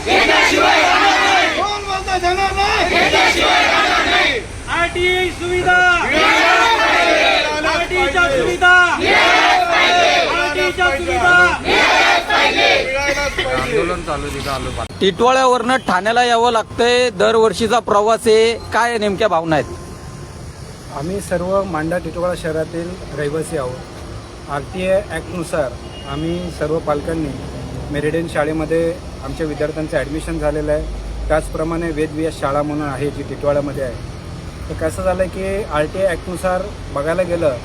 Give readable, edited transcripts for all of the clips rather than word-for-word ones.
कोण बोलता जाणार नाही. आरटीआय सुविधा, आरटीच्या सुविधा, आरटीच्या सुविधा. आंदोलन चालू तिथं आलो. टिटवाळ्यावरनं ठाण्याला यावं लागतंय. दरवर्षीचा प्रवास आहे. काय नेमक्या भावना आहेत? आम्ही सर्व मांडा टिटवाळा शहरातील रहिवासी आहोत. RTI ॲक्टनुसार आम्ही सर्व पालकांनी मेरिडियन शाळेमध्ये आमच्या विद्यार्थ्यांचं ॲडमिशन झालेलं आहे. त्याचप्रमाणे वेदव्यास शाळा म्हणून आहे जी टिटवाळ्यामध्ये आहे. तर कसं झालं की RTI ॲक्टनुसार बघायला गेलं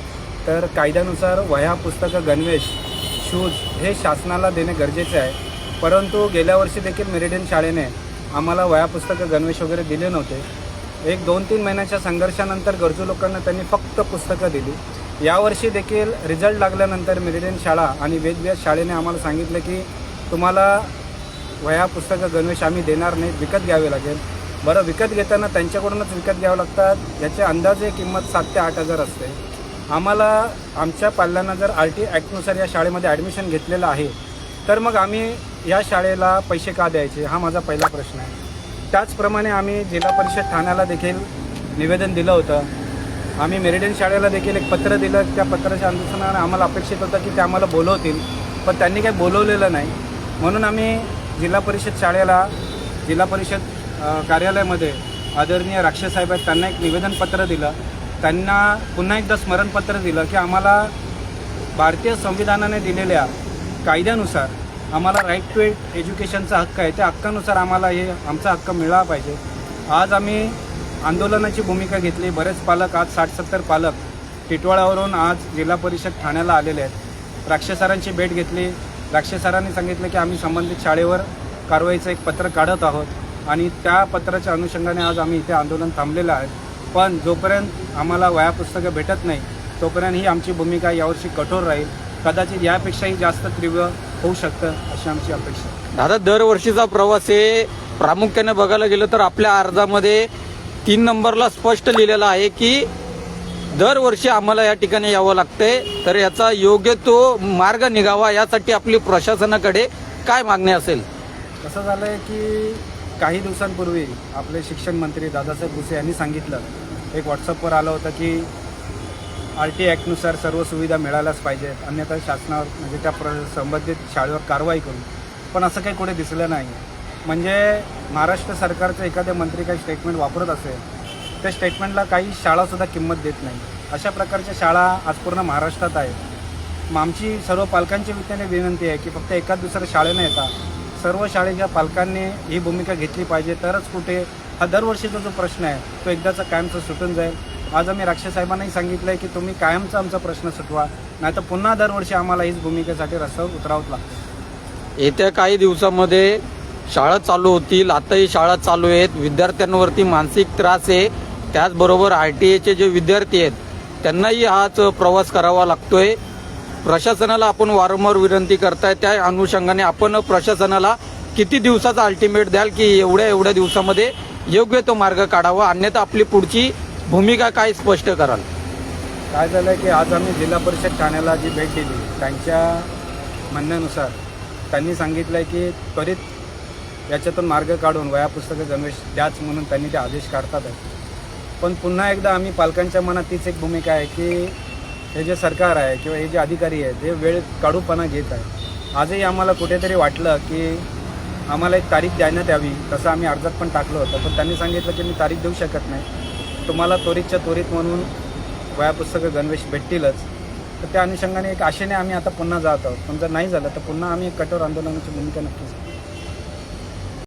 तर कायद्यानुसार वह्या, पुस्तकं, गणवेश, शूज हे शासनाला देणे गरजेचे आहे. परंतु गेल्या वर्षी देखील मेरिडियन शाळेने आम्हाला वह्या, पुस्तकं, गणवेश वगैरे दिले नव्हते. 1-2-3 महिन्याच्या संघर्षानंतर गरजू लोकांना त्यांनी फक्त पुस्तकं दिली. यावर्षी देखील रिझल्ट लागल्यानंतर मेरिडियन शाळा आणि वेदव्यास शाळेने आम्हाला सांगितलं की तुम्हाला वह्या, पुस्तकं, गणवेश आम्ही देणार नाही, विकत घ्यावे लागेल. बरं, विकत घेताना त्यांच्याकडूनच विकत घ्यावं लागतात. याचे अंदाजे किंमत 7,000 ते 8,000 असते. आम्हाला आमच्या पाल्यांना जर RTI ॲक्टनुसार या शाळेमध्ये ॲडमिशन घेतलेलं आहे तर मग आम्ही या शाळेला पैसे का द्यायचे, हा माझा पहिला प्रश्न आहे. त्याचप्रमाणे आम्ही जिल्हा परिषद ठाण्याला देखील निवेदन दिलं होतं. आम्ही मेरिडियन शाळेला देखील एक पत्र दिलं. त्या पत्राच्या अनुषंगाने आम्हाला अपेक्षित होतं की ते आम्हाला बोलवतील, पण त्यांनी काही बोलवलेलं नाही. म्हणून आम्ही जिल्हा परिषद शाळेला, जिल्हा परिषद कार्यालयामध्ये आदरणीय राक्षस साहेब आहेत, त्यांना एक निवेदनपत्र दिलं. त्यांना पुन्हा एकदा स्मरणपत्र दिलं की आम्हाला भारतीय संविधानाने दिलेल्या कायद्यानुसार आम्हाला राईट टू एज्युकेशनचा हक्क आहे. त्या हक्कानुसार आम्हाला हे आमचा हक्क मिळाला पाहिजे. आज आम्ही आंदोलनाची भूमिका घेतली. बरेच पालक, आज 60-70 पालक टिटवाळ्यावरून आज जिल्हा परिषद ठाण्याला आलेले आहेत. राक्षस सरांची भेट घेतली. राक्षस सरांनी सांगितलं की आम्ही संबंधित शाळेवर कारवाईचं एक पत्र काढत आहोत आणि त्या पत्राच्या अनुषंगाने आज आम्ही इथे आंदोलन थांबलेलं आहे. पण जोपर्यंत आम्हाला वह्या, पुस्तकं भेटत नाही तोपर्यंत ही आमची भूमिका यावर्षी कठोर राहील. कदाचित यापेक्षाही जास्त तीव्र होऊ शकतं अशी आमची अपेक्षा आहे. दादा, दरवर्षीचा प्रवास आहे. प्रामुख्याने बघायला गेलं तर आपल्या अर्जामध्ये 3 नंबरला स्पष्ट लिहिलेलं आहे की दरवर्षी आम्हाला या ठिकाणी यावं लागतंय. तर याचा योग्य तो मार्ग निघावा यासाठी आपली प्रशासनाकडे काय मागणी असेल? कसं झालं आहे की काही दिवसांपूर्वी आपले शिक्षण मंत्री दादासाहेब भुसे यांनी सांगितलं, एक व्हॉट्सअपवर आलं होतं की RTI ॲक्टनुसार सर्व सुविधा मिळाल्याच पाहिजेत, अन्यथा शासनावर म्हणजे त्या संबंधित शाळेवर कारवाई करू. पण असं काही कुठे दिसलं नाही. म्हणजे महाराष्ट्र सरकारचं एखादे मंत्री काही स्टेटमेंट वापरत असेल, त्या स्टेटमेंटला काही शाळासुद्धा किंमत देत नाही. अशा प्रकारच्या शाळा आज पूर्ण महाराष्ट्रात आहेत. मग आमची सर्व पालकांच्या वतीने विनंती आहे की फक्त एकाच दुसऱ्या शाळेनं येता सर्व शाळेच्या पालकांनी ही भूमिका घेतली पाहिजे. तरच कुठे हा दरवर्षीचा जो प्रश्न आहे तो एकदाचा कायमचा सुटून जाईल. आज आम्ही राक्षस साहेबांनाही सांगितलं आहे की तुम्ही कायमचा आमचा प्रश्न सुटवा, नाही तर पुन्हा दरवर्षी आम्हाला हीच भूमिकेसाठी रस्त्यावर उतरावंच लागतं. येत्या काही दिवसामध्ये शाळा चालू होतील. आताही शाळा चालू आहेत. विद्यार्थ्यांवरती मानसिक त्रास आहे. त्याचबरोबर RTIचे जे विद्यार्थी आहेत त्यांनाही हाच प्रवास करावा लागतोय. प्रशासनाला आपण वारंवार विनंती करताय, त्या अनुषंगाने आपण प्रशासनाला किती दिवसाचा अल्टिमेट द्याल की एवढ्या दिवसामध्ये योग्य तो मार्ग काढावा, अन्यथा आपली पुढची भूमिका काय स्पष्ट कराल? काय झालं आहे की आज आम्ही जिल्हा परिषद ठाण्याला जी भेट दिली त्यांच्या म्हणण्यानुसार त्यांनी सांगितलं आहे की त्वरित याच्यातून मार्ग काढून वह्या, पुस्तकं, गणवेश द्याच म्हणून त्यांनी ते आदेश काढतात. पण पुन्हा एकदा आम्ही पालकांच्या मनात तीच एक भूमिका आहे की हे जे सरकार आहे किंवा हे जे अधिकारी आहेत ते वेळ काढूपणा घेत आहे. आजही आम्हाला कुठेतरी वाटलं की आम्हाला एक तारीख देण्यात यावी, तसं आम्ही अर्जात पण टाकलं होतं. पण त्यांनी सांगितलं की मी तारीख देऊ शकत नाही, तुम्हाला त्वरितच्या त्वरित म्हणून वह्या, पुस्तकं, गणवेश भेटतीलच. तर त्या अनुषंगाने एक आशेने आम्ही आता पुन्हा जात आहोत. पण जर नाही झालं तर पुन्हा आम्ही एक कठोर आंदोलनाची भूमिका नक्कीच